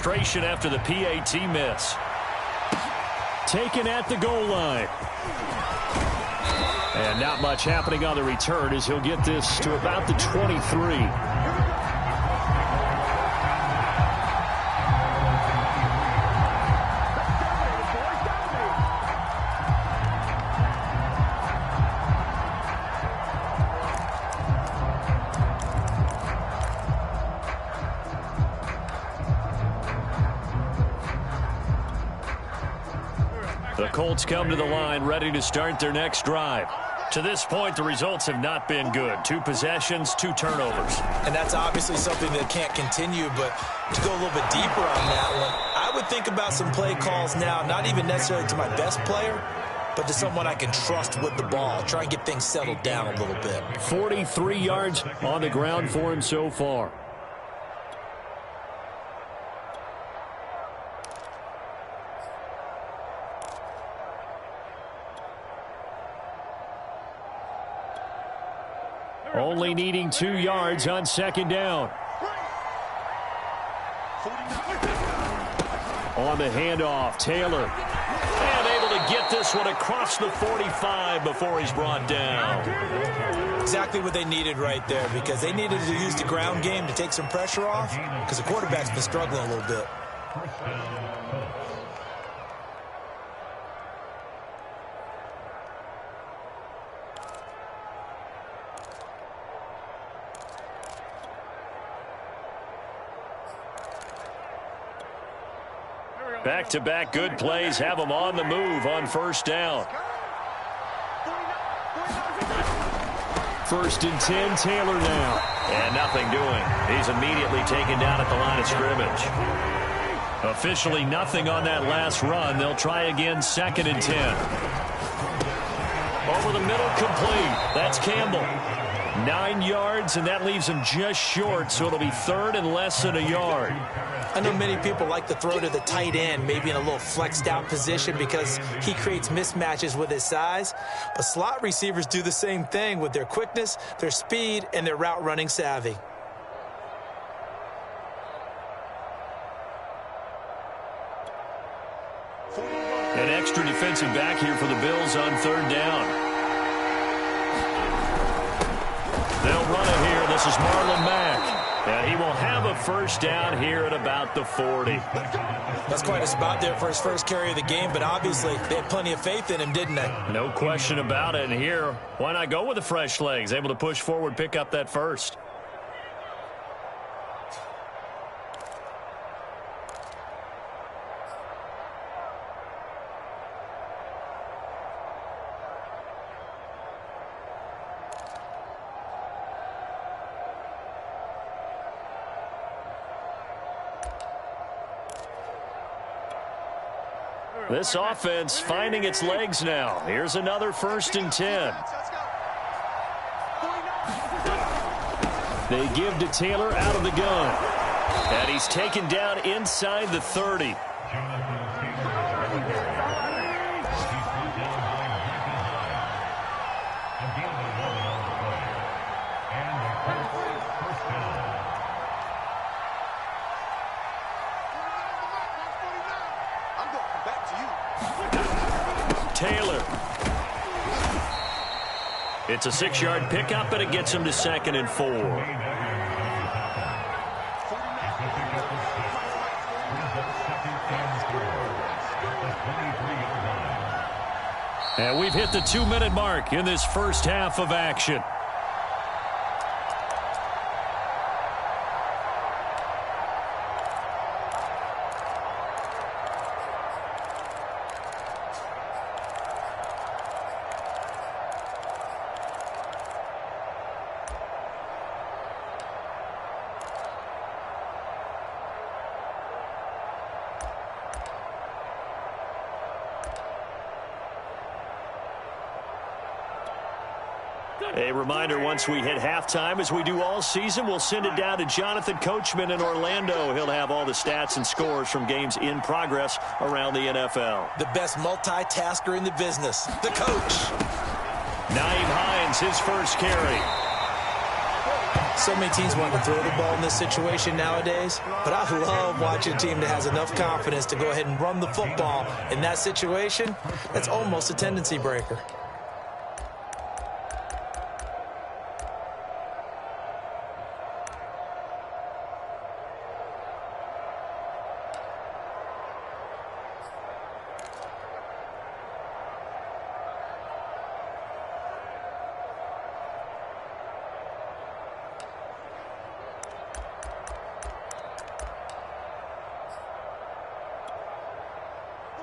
frustration after the PAT miss. Taken at the goal line. And not much happening on the return as he'll get this to about the 23. The Colts come to the line ready to start their next drive. To this point, the results have not been good. 2 possessions, 2 turnovers. And that's obviously something that can't continue, but to go a little bit deeper on that one, I would think about some play calls now, not even necessarily to my best player, but to someone I can trust with the ball. Try and get things settled down a little bit. 43 yards on the ground for him so far. Only needing 2 yards on second down. On the handoff, Taylor. And able to get this one across the 45 before he's brought down. Exactly what they needed right there, because they needed to use the ground game to take some pressure off, because the quarterback's been struggling a little bit. Back-to-back good plays have him on the move on first down. 1st and 10, Taylor now. And nothing doing. He's immediately taken down at the line of scrimmage. Officially nothing on that last run. They'll try again 2nd and 10. Over the middle, complete. That's Campbell. 9 yards, and that leaves him just short, so it'll be 3rd and less than a yard. I know many people like to throw to the tight end, maybe in a little flexed out position because he creates mismatches with his size. But slot receivers do the same thing with their quickness, their speed, and their route running savvy. An extra defensive back here for the Bills on 3rd down. They'll run it here. This is Marlon Mack. And he will have a first down here at about the 40. That's quite a spot there for his first carry of the game, but obviously they had plenty of faith in him, didn't they? No question about it. And here, why not go with the fresh legs? Able to push forward, pick up that first. This offense finding its legs now. Here's another 1st and 10. They give to Taylor out of the gun. And he's taken down inside the 30. Taylor. It's a 6-yard pickup, but it gets him to 2nd and 4. And we've hit the 2-minute mark in this first half of action. A reminder, once we hit halftime, as we do all season, we'll send it down to Jonathan Coachman in Orlando. He'll have all the stats and scores from games in progress around the NFL. The best multitasker in the business, the coach. Nyheim Hines, his first carry. So many teams want to throw the ball in this situation nowadays, but I love watching a team that has enough confidence to go ahead and run the football in that situation. That's almost a tendency breaker.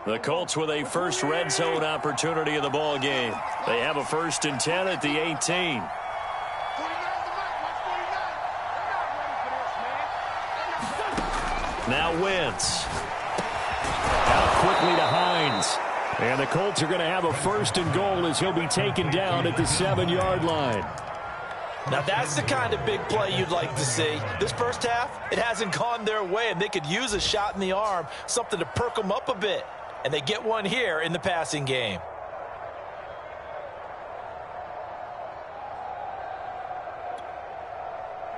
The Colts with a first red zone opportunity in the ball game. They have a 1st and 10 at the 18. Now Wentz. Out quickly to Hines. And the Colts are going to have a 1st and goal as he'll be taken down at the 7-yard line. Now that's the kind of big play you'd like to see. This first half, it hasn't gone their way, and they could use a shot in the arm, something to perk them up a bit. And they get one here in the passing game.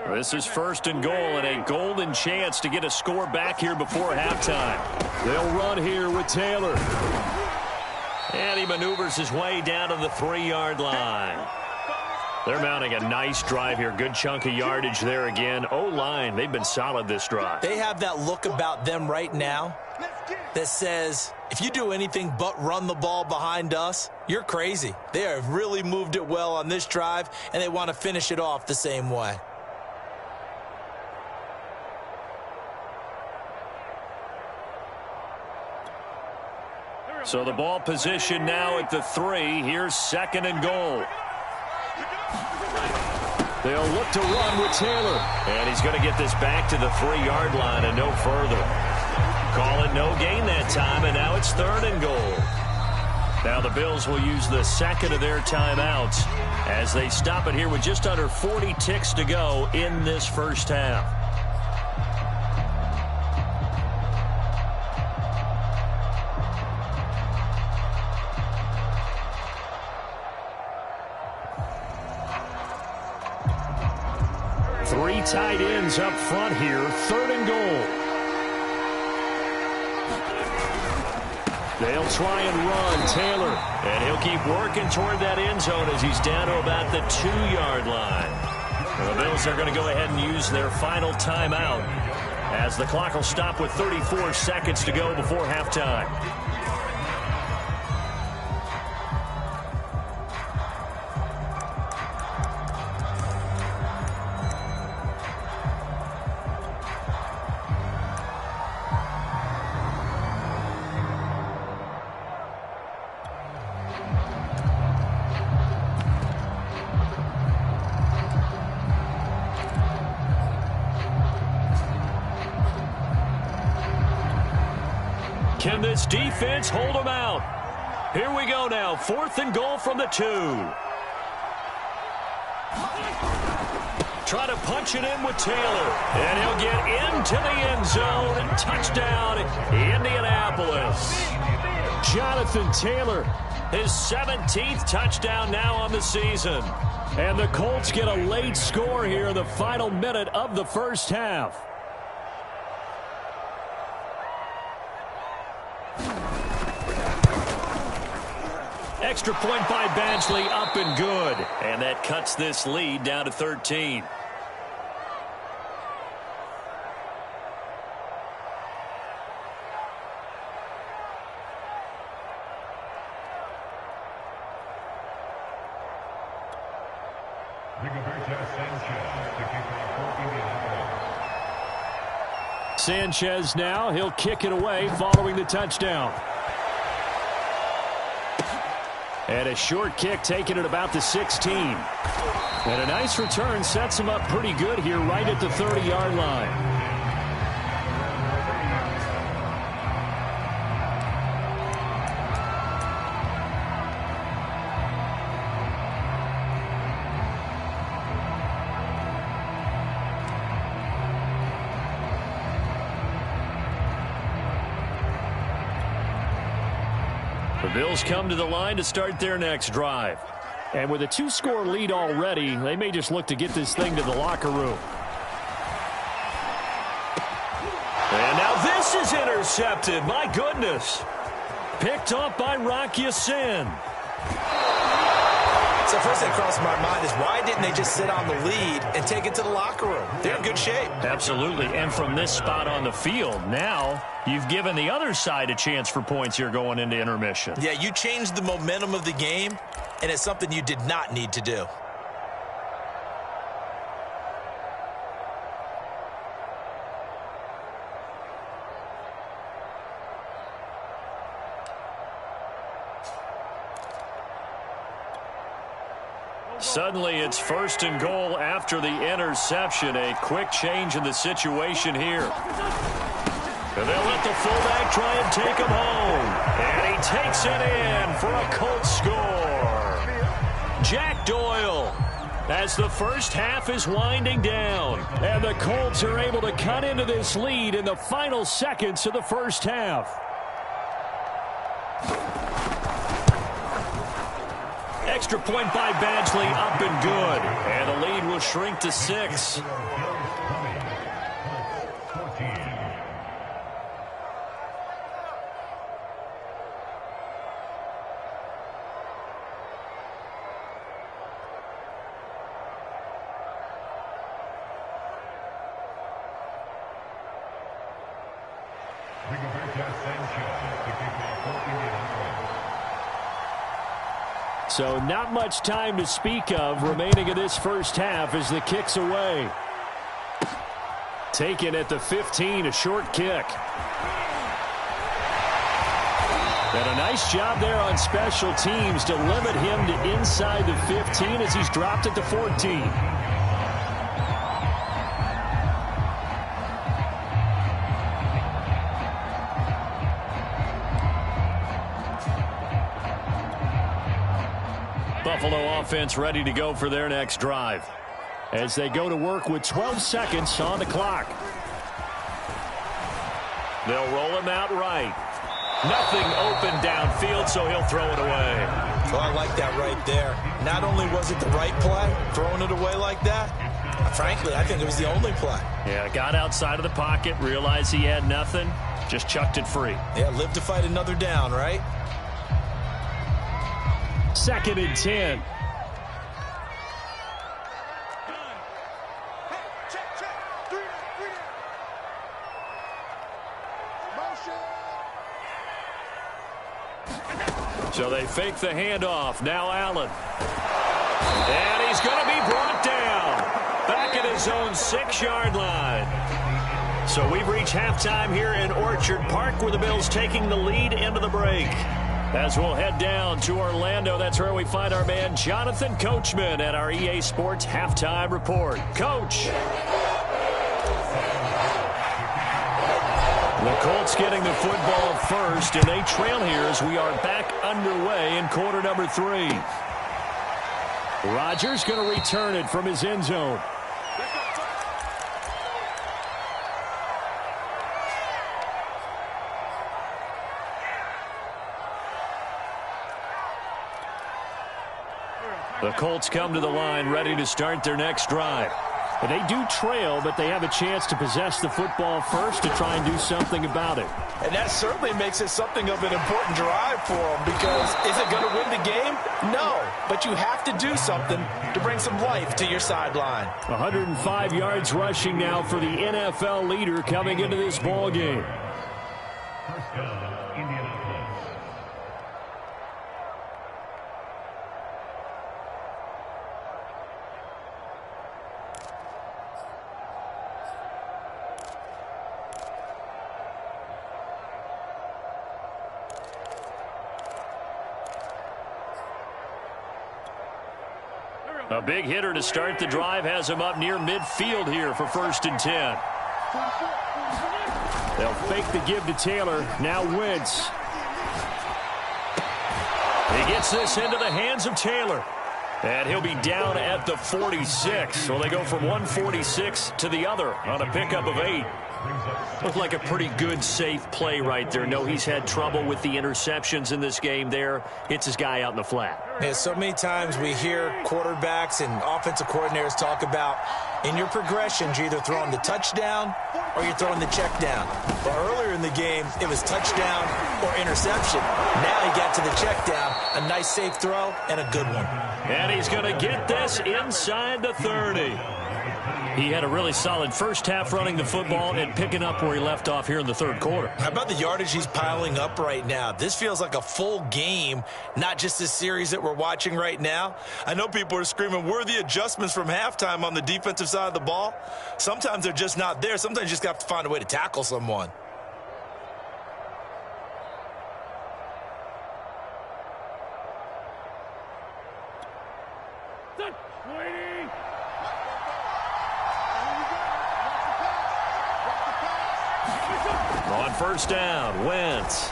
This is 1st and goal and a golden chance to get a score back here before halftime. They'll run here with Taylor. And he maneuvers his way down to the 3-yard line. They're mounting a nice drive here. Good chunk of yardage there again. O-line, they've been solid this drive. They have that look about them right now that says, if you do anything but run the ball behind us, you're crazy. They have really moved it well on this drive, and they want to finish it off the same way. So the ball position now at the 3. Here's 2nd and goal. They'll look to run with Taylor. And he's going to get this back to the 3-yard line and no further. Call it no gain that time, and now it's 3rd and goal. Now the Bills will use the 2nd of their timeouts as they stop it here with just under 40 ticks to go in this first half. Three tight ends up front here, 3rd and goal. They'll try and run Taylor, and he'll keep working toward that end zone as he's down to about the 2-yard line. The Bills are going to go ahead and use their final timeout as the clock will stop with 34 seconds to go before halftime. Can this defense hold them out? Here we go now. 4th and goal from the 2. Try to punch it in with Taylor. And he'll get into the end zone. And touchdown, Indianapolis. Jonathan Taylor, his 17th touchdown now on the season. And the Colts get a late score here in the final minute of the first half. Extra point by Badgley, up and good. And that cuts this lead down to 13. Sanchez now, he'll kick it away following the touchdown. And a short kick taken at about the 16. And a nice return sets him up pretty good here right at the 30-yard line. The Bills come to the line to start their next drive. And with a 2-score lead already, they may just look to get this thing to the locker room. And now this is intercepted. My goodness. Picked up by Rock Ya-Sin. So first thing crossed my mind is why didn't they just sit on the lead and take it to the locker room? They're in good shape. Absolutely. And from this spot on the field, now you've given the other side a chance for points here going into intermission. Yeah, you changed the momentum of the game, and it's something you did not need to do. Suddenly, it's 1st and goal after the interception. A quick change in the situation here. And they'll let the fullback try and take him home. And he takes it in for a Colts score. Jack Doyle, as the first half is winding down. And the Colts are able to cut into this lead in the final seconds of the first half. Extra point by Badgley, up and good. And the lead will shrink to 6. So not much time to speak of remaining in this first half as the kick's away. Taken at the 15, a short kick. And a nice job there on special teams to limit him to inside the 15 as he's dropped at the 14. Buffalo offense ready to go for their next drive as they go to work with 12 seconds on the clock. They'll roll him out right. Nothing open downfield, so he'll throw it away. Well, I like that right there. Not only was it the right play, throwing it away like that, frankly, I think it was the only play. Yeah, got outside of the pocket, realized he had nothing, just chucked it free. Yeah, live to fight another down, right? 2nd and 10. So they fake the handoff. Now Allen. And he's going to be brought down. Back at his own 6-yard line. So we've reached halftime here in Orchard Park with the Bills taking the lead into the break. As we'll head down to Orlando, that's where we find our man Jonathan Coachman at our EA Sports Halftime Report. Coach. The Colts getting the football first, and they trail here as we are back underway in quarter number 3. Rodgers going to return it from his end zone. The Colts come to the line ready to start their next drive. And they do trail, but they have a chance to possess the football first to try and do something about it. And that certainly makes it something of an important drive for them, because is it going to win the game? No, but you have to do something to bring some life to your sideline. 105 yards rushing now for the NFL leader coming into this ball game. First down, Indianapolis. A big hitter to start the drive has him up near midfield here for 1st and 10. They'll fake the give to Taylor. Now Wentz. He gets this into the hands of Taylor. And he'll be down at the 46. So they go from 146 to the other on a pickup of 8. Looked like a pretty good, safe play right there. No, he's had trouble with the interceptions in this game there. Hits his guy out in the flat. Yeah, so many times we hear quarterbacks and offensive coordinators talk about in your progressions, you're either throwing the touchdown or you're throwing the check down. But earlier in the game, it was touchdown or interception. Now he got to the check down, a nice safe throw, and a good one. And he's going to get this inside the 30. He had a really solid first half running the football and picking up where he left off here in the third quarter. How about the yardage he's piling up right now? This feels like a full game, not just this series that we're watching right now. I know people are screaming, where are the adjustments from halftime on the defensive side of the ball? Sometimes they're just not there. Sometimes you just have to find a way to tackle someone. On first down, Wentz.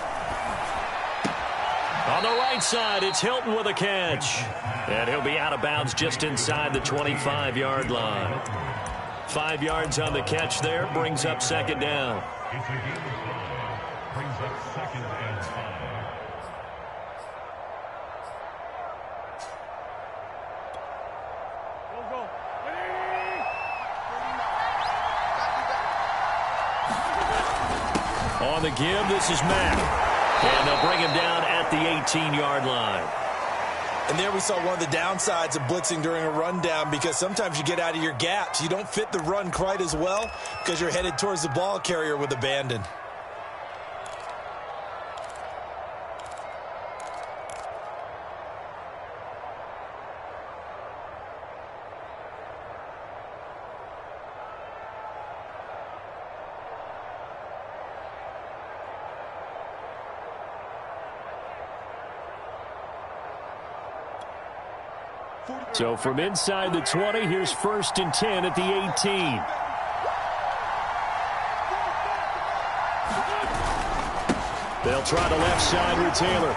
On the right side, it's Hilton with a catch. And he'll be out of bounds just inside the 25-yard line. 5 yards on the catch there, brings up second down. It's a game brings up second and 5. On the give, this is Mack. And they'll bring him down at the 18-yard line. And there we saw one of the downsides of blitzing during a rundown, because sometimes you get out of your gaps. You don't fit the run quite as well because you're headed towards the ball carrier with abandon. So from inside the 20, here's first and 10 at the 18. They'll try the left side with Taylor.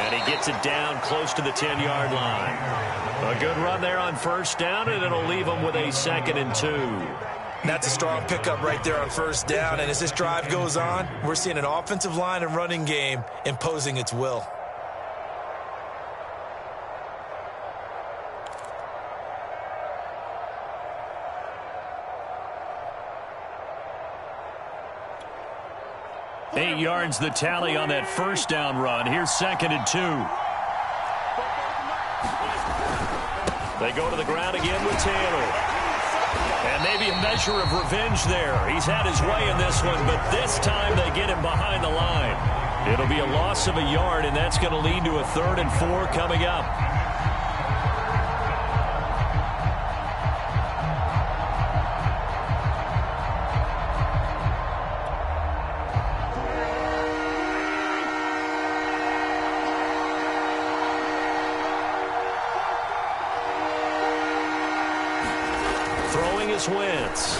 And he gets it down close to the 10-yard line. A good run there on first down, and it'll leave them with a 2nd and 2. That's a strong pickup right there on first down. And as this drive goes on, we're seeing an offensive line and running game imposing its will. Eight yards the tally on that first down run. Here's 2nd and 2. They go to the ground again with Taylor. And maybe a measure of revenge there. He's had his way in this one, but this time they get him behind the line. It'll be a loss of a yard, and that's going to lead to a 3rd and 4 coming up. Wentz.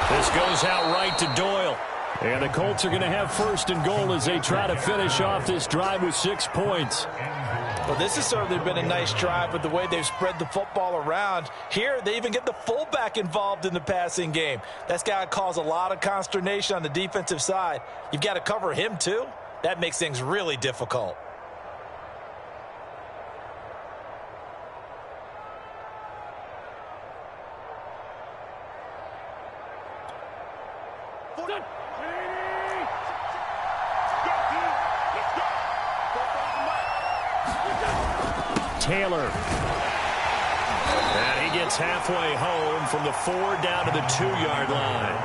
This goes out right to Doyle. And the Colts are going to have 1st and goal as they try to finish off this drive with 6 points. Well, this has certainly been a nice drive with the way they've spread the football around. Here, they even get the fullback involved in the passing game. That's got to cause a lot of consternation on the defensive side. You've got to cover him, too. That makes things really difficult. Taylor. And he gets halfway home from the 4 down to the 2-yard line.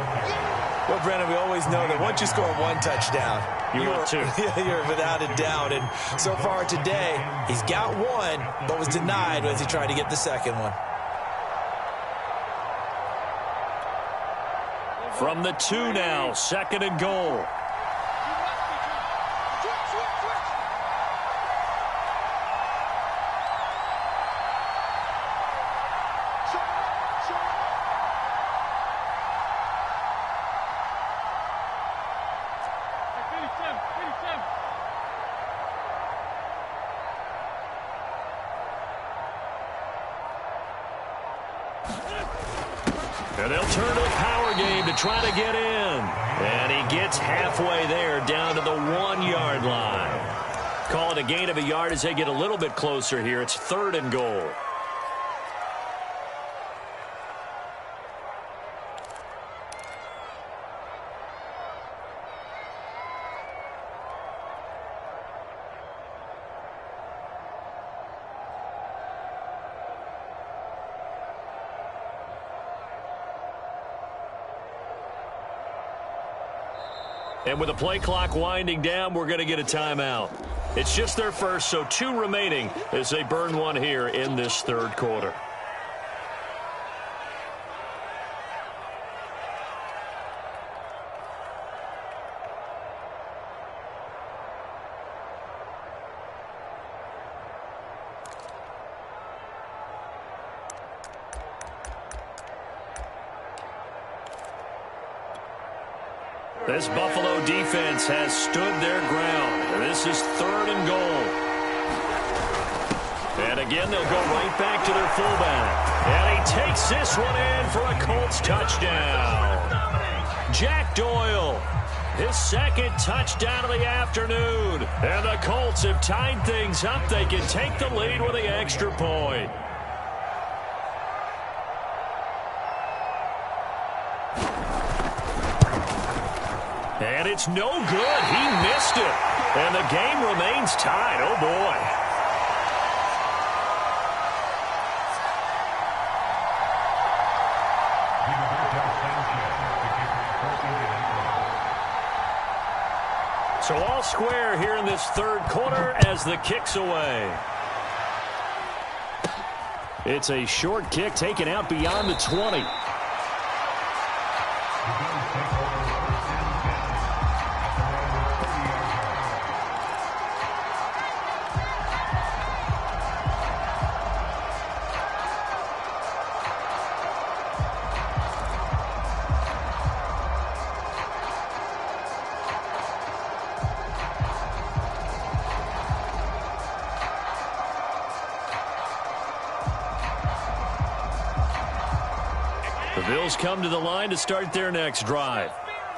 Well, Brandon, we always know that once you score 1 touchdown, you're without a doubt. And so far today, he's got 1, but was denied as he tried to get the 2nd one. From the 2 now, 2nd and goal. And they'll turn to a power game to try to get in. And he gets halfway there down to the 1-yard line. Call it a gain of a yard as they get a little bit closer here. It's 3rd and goal. And with the play clock winding down, we're going to get a timeout. It's just their first, so 2 remaining as they burn one here in this 3rd quarter. This Buffalo defense has stood their ground. This is 3rd and goal. And again, they'll go right back to their fullback. And he takes this one in for a Colts touchdown. Jack Doyle, his 2nd touchdown of the afternoon. And the Colts have tied things up. They can take the lead with the extra point. And it's no good. He missed it. And the game remains tied. Oh, boy. So all square here in this 3rd quarter as the kick's away. It's a short kick taken out beyond the 20. The Bills come to the line to start their next drive.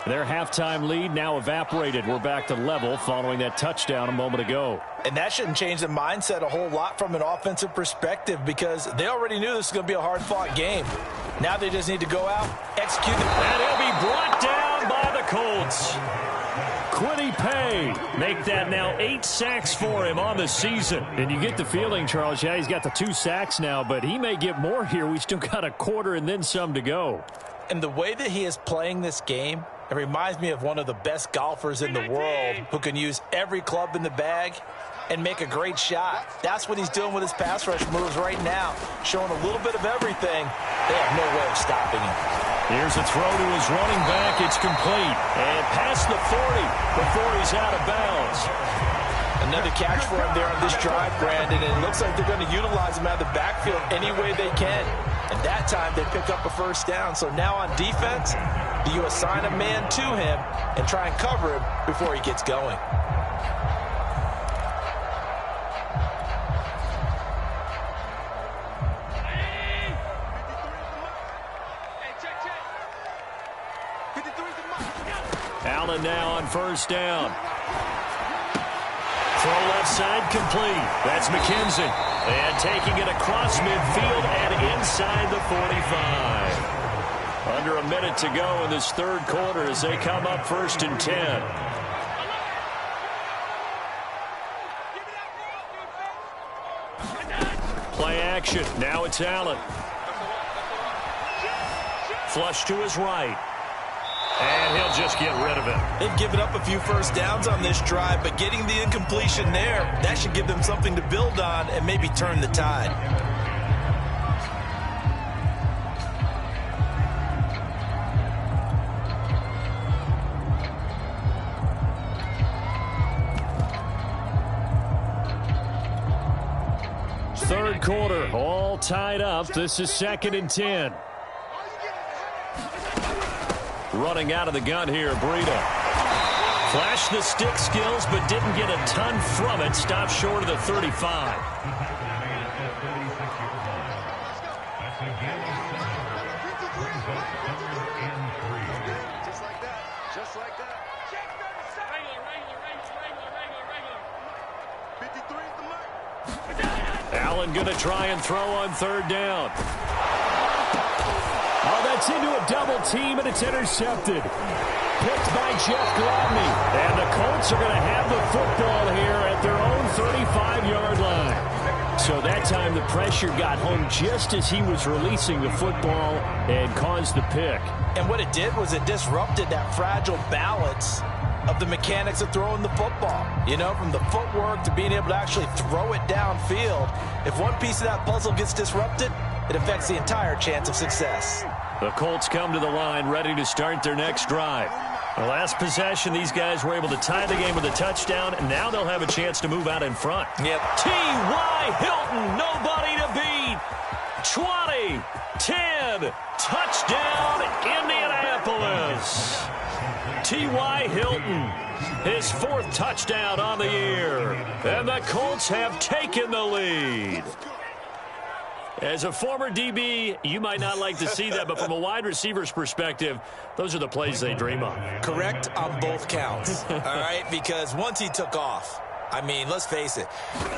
Their halftime lead now evaporated. We're back to level following that touchdown a moment ago. And that shouldn't change the mindset a whole lot from an offensive perspective because they already knew this was going to be a hard-fought game. Now they just need to go out, execute. And he'll be brought down by the Colts. Quiddy Pay make that now 8 sacks for him on the season. And you get the feeling, Charles, yeah, he's got the 2 sacks now, but he may get more here. We still got a quarter and then some to go. And the way that he is playing this game, it reminds me of one of the best golfers in the world who can use every club in the bag and make a great shot. That's what he's doing with his pass rush moves right now, showing a little bit of everything. They have no way of stopping him. Here's a throw to his running back. It's complete. And past the 40 before he's out of bounds. Another catch for him there on this drive, Brandon. And it looks like they're going to utilize him out of the backfield any way they can. And that time they pick up a first down. So now on defense, do you assign a man to him and try and cover him before he gets going? Allen now on first down. Throw left side complete. That's McKenzie. And taking it across midfield and inside the 45. Under a minute to go in this 3rd quarter as they come up 1st and 10. Play action. Now it's Allen. Flush to his right. And he'll just get rid of it. They've given up a few first downs on this drive, but getting the incompletion there, that should give them something to build on and maybe turn the tide. Third quarter, all tied up. This is 2nd and 10. Running out of the gun here, Breida. Flashed the stick skills, but didn't get a ton from it. Stopped short of the 35. Allen going to try and throw on third down. Oh, that's into a double team, and it's intercepted. Picked by Jeff Gladney. And the Colts are going to have the football here at their own 35-yard line. So that time the pressure got home just as he was releasing the football and caused the pick. And what it did was it disrupted that fragile balance of the mechanics of throwing the football. You know, from the footwork to being able to actually throw it downfield. If one piece of that puzzle gets disrupted, it affects the entire chance of success. The Colts come to the line ready to start their next drive. The last possession, these guys were able to tie the game with a touchdown, and now they'll have a chance to move out in front. Yep. T.Y. Hilton, nobody to beat. 20, 10, touchdown, Indianapolis. T.Y. Hilton, his 4th touchdown on the year. And the Colts have taken the lead. As a former DB, you might not like to see that, but from a wide receiver's perspective, those are the plays they dream of. Correct on both counts, all right? Because once he took off, I mean, let's face it,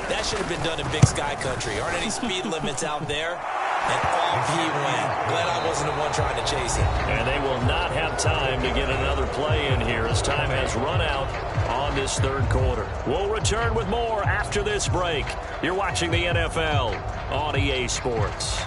that should have been done in Big Sky Country. Aren't any speed limits out there? And off he went. Glad I wasn't the one trying to chase him. And they will not have time to get another play in here as time has run out on this third quarter. We'll return with more after this break. You're watching the NFL on EA Sports.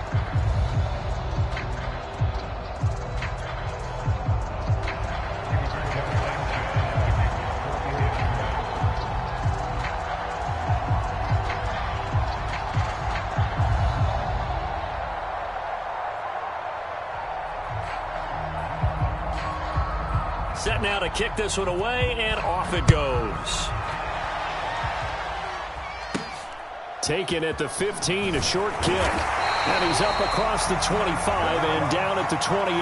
Set now to kick this one away, and off it goes. Taken at the 15, a short kick. And he's up across the 25 and down at the 28.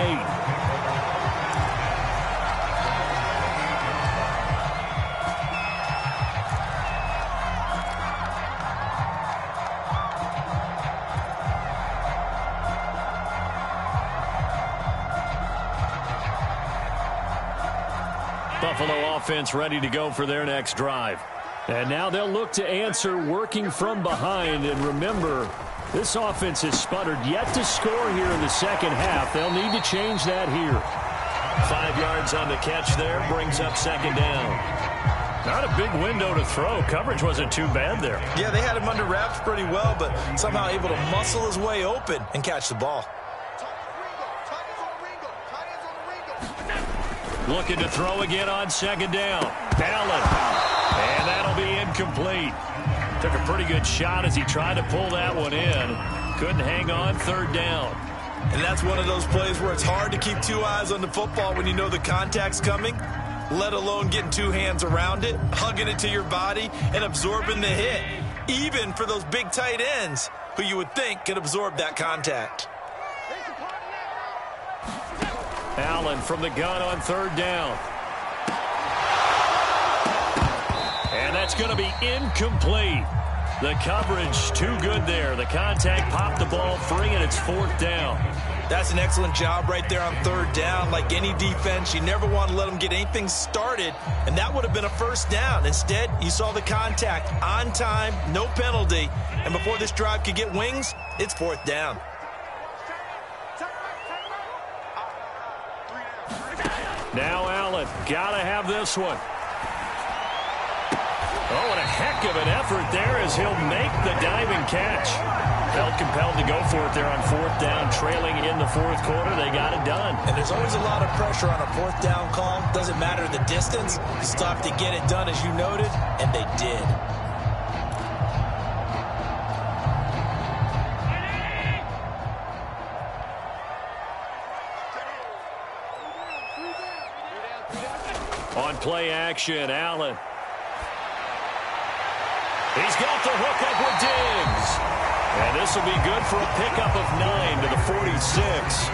Buffalo offense ready to go for their next drive. And now they'll look to answer working from behind. And remember, this offense has sputtered yet to score here in the second half. They'll need to change that here. 5 yards on the catch there, brings up second down. Not a big window to throw. Coverage wasn't too bad there. Yeah, they had him under wraps pretty well, but somehow able to muscle his way open and catch the ball. Looking to throw again on second down. Allen. And that'll be incomplete. Took a pretty good shot as he tried to pull that one in. Couldn't hang on third down. And that's one of those plays where it's hard to keep 2 eyes on the football when you know the contact's coming, let alone getting 2 hands around it, hugging it to your body, and absorbing the hit, even for those big tight ends who you would think could absorb that contact. Allen from the gun on third down. And that's going to be incomplete. The coverage too good there. The contact popped the ball free, and it's 4th down. That's an excellent job right there on third down. Like any defense, you never want to let them get anything started, and that would have been a first down. Instead, you saw the contact on time, no penalty, and before this drive could get wings, it's 4th down. Now Allen, gotta have this one. Oh, and a heck of an effort there as he'll make the diving catch. Felt compelled to go for it there on 4th down, trailing in the 4th quarter. They got it done. And there's always a lot of pressure on a 4th down call. Doesn't matter the distance. You still have to get it done, as you noted, and they did. On play action, Allen. He's got the hook up with Diggs. And this will be good for a pickup of 9 to the 46.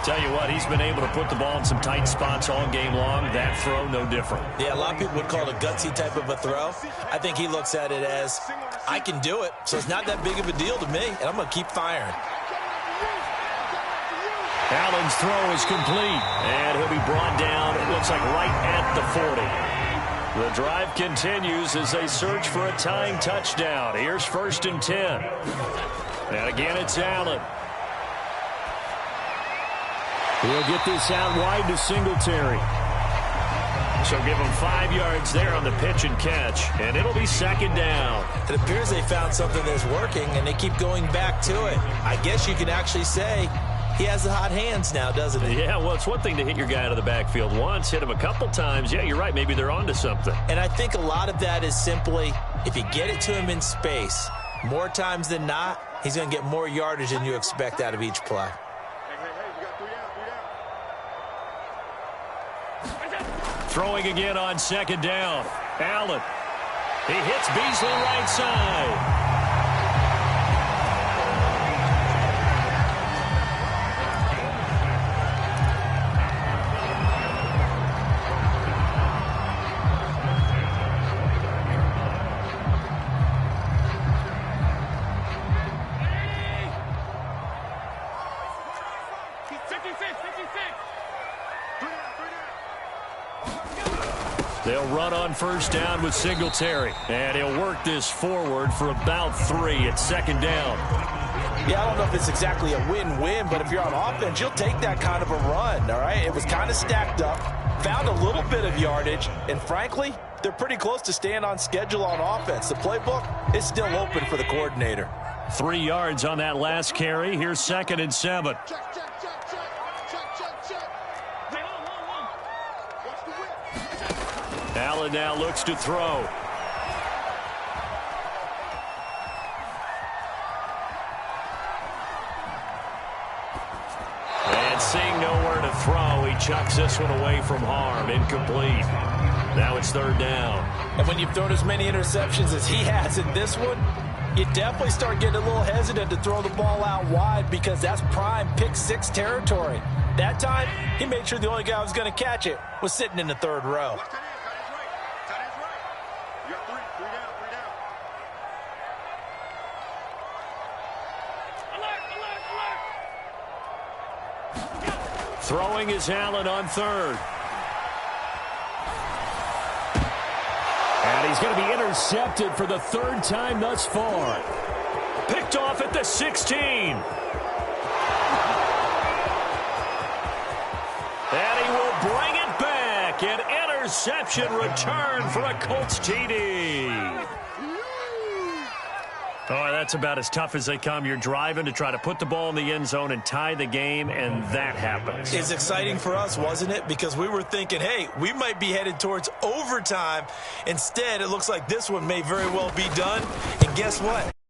Tell you what, he's been able to put the ball in some tight spots all game long. That throw, no different. Yeah, a lot of people would call it a gutsy type of a throw. I think he looks at it as, I can do it, so it's not that big of a deal to me, and I'm going to keep firing. Allen's throw is complete, and he'll be brought down, it looks like right at the 40. The drive continues as they search for a tying touchdown. Here's 1st and 10. And again, it's Allen. He'll get this out wide to Singletary. So give him 5 yards there on the pitch and catch, and it'll be 2nd down. It appears they found something that's working, and they keep going back to it. I guess you can actually say he has the hot hands now, doesn't he? Yeah, well, it's one thing to hit your guy out of the backfield once, hit him a couple times. Yeah, you're right. Maybe they're onto something. And I think a lot of that is simply if you get it to him in space, more times than not, he's going to get more yardage than you expect out of each play. Throwing again on 2nd down. Allen. He hits Beasley right side. They'll run on 1st down with Singletary. And he'll work this forward for about 3 at 2nd down. Yeah, I don't know if it's exactly a win-win, but if you're on offense, you'll take that kind of a run, all right? It was kind of stacked up, found a little bit of yardage, and frankly, they're pretty close to staying on schedule on offense. The playbook is still open for the coordinator. 3 yards on that last carry. Here's 2nd and 7. Allen now looks to throw. And seeing nowhere to throw, he chucks this one away from harm. Incomplete. Now it's 3rd down. And when you've thrown as many interceptions as he has in this one, you definitely start getting a little hesitant to throw the ball out wide because that's prime pick 6 territory. That time, he made sure the only guy who was going to catch it was sitting in the 3rd row. Throwing is Allen on 3rd. And he's going to be intercepted for the 3rd time thus far. Picked off at the 16. And he will bring it back. An interception return for a Colts TD. Oh, that's about as tough as they come. You're driving to try to put the ball in the end zone and tie the game, and that happens. It's exciting for us, wasn't it? Because we were thinking, hey, we might be headed towards overtime. Instead, it looks like this one may very well be done. And guess what?